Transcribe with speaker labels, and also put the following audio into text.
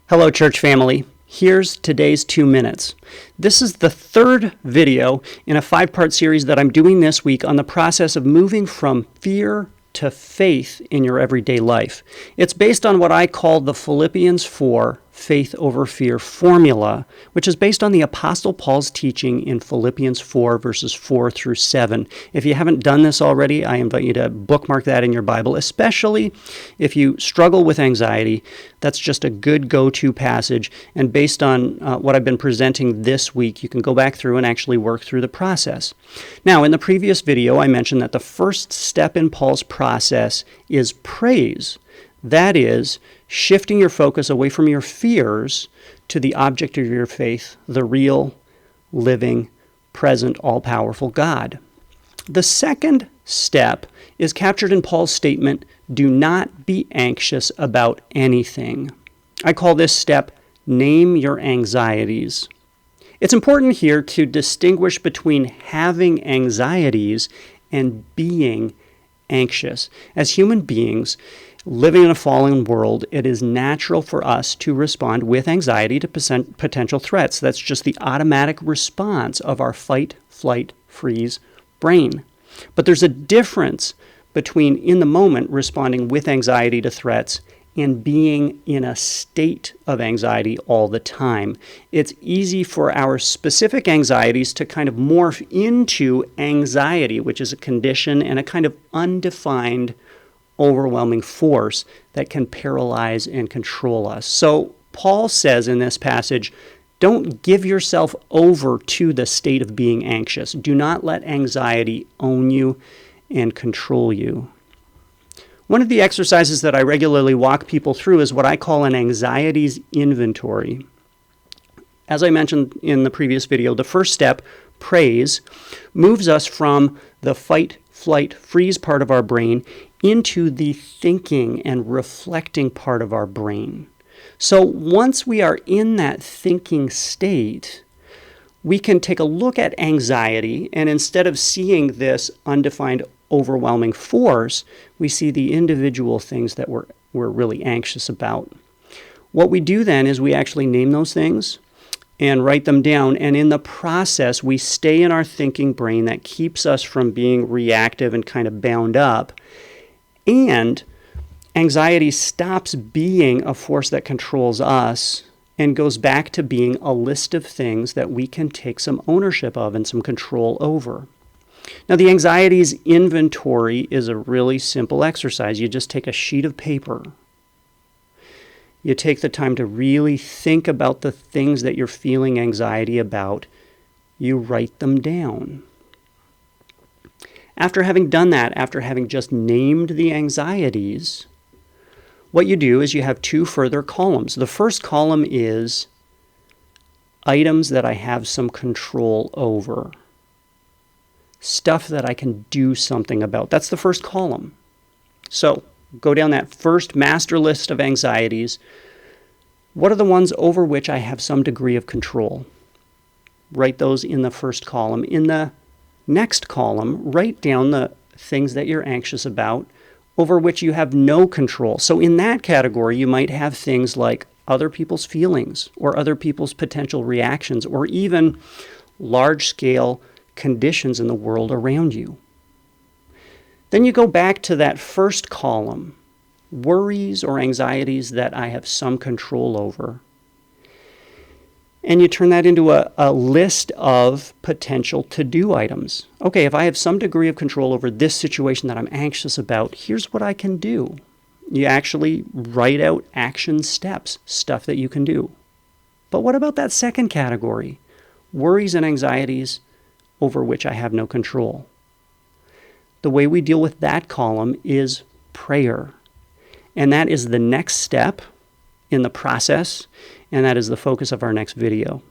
Speaker 1: Hello, church family. Here's today's 2 minutes. This is the third video in a 5-part series that I'm doing this week on the process of moving from fear to faith in your everyday life. It's based on what I call the Philippians 4 faith over fear formula, which is based on the Apostle Paul's teaching in Philippians 4 verses 4 through 7. If you haven't done this already, I invite you to bookmark that in your Bible, especially if you struggle with anxiety. That's just a good go-to passage, and based on what I've been presenting this week, you can go back through and actually work through the process. Now, in the previous video, I mentioned that the first step in Paul's process is praise. That is, shifting your focus away from your fears to the object of your faith, the real, living, present, all-powerful God. The second step is captured in Paul's statement, do not be anxious about anything. I call this step, name your anxieties. It's important here to distinguish between having anxieties and being anxious. As human beings, living in a fallen world, it is natural for us to respond with anxiety to potential threats. That's just the automatic response of our fight, flight, freeze brain. But there's a difference between in the moment responding with anxiety to threats and being in a state of anxiety all the time. It's easy for our specific anxieties to kind of morph into anxiety, which is a condition and a kind of undefined, overwhelming force that can paralyze and control us. So Paul says in this passage, don't give yourself over to the state of being anxious. Do not let anxiety own you and control you. One of the exercises that I regularly walk people through is what I call an anxieties inventory. As I mentioned in the previous video, the first step, praise, moves us from the fight, flight, freeze part of our brain into the thinking and reflecting part of our brain. So once we are in that thinking state, we can take a look at anxiety, and instead of seeing this undefined, overwhelming force, we see the individual things that we're really anxious about. What we do then is we actually name those things and write them down, and in the process, we stay in our thinking brain that keeps us from being reactive and kind of bound up, and anxiety stops being a force that controls us and goes back to being a list of things that we can take some ownership of and some control over. Now, the anxieties inventory is a really simple exercise. You just take a sheet of paper. You take the time to really think about the things that you're feeling anxiety about. You write them down. After having done that, after having just named the anxieties, what you do is you have 2 further columns. The first column is items that I have some control over. Stuff that I can do something about. That's the first column. So go down that first master list of anxieties. What are the ones over which I have some degree of control? Write those in the first column. In the next column, write down the things that you're anxious about over which you have no control. So in that category, you might have things like other people's feelings or other people's potential reactions or even large-scale conditions in the world around you. Then you go back to that first column, worries or anxieties that I have some control over. And you turn that into a list of potential to-do items. Okay, if I have some degree of control over this situation that I'm anxious about, here's what I can do. You actually write out action steps, stuff that you can do. But what about that second category? Worries and anxieties over which I have no control. The way we deal with that column is prayer. And that is the next step in the process, and that is the focus of our next video.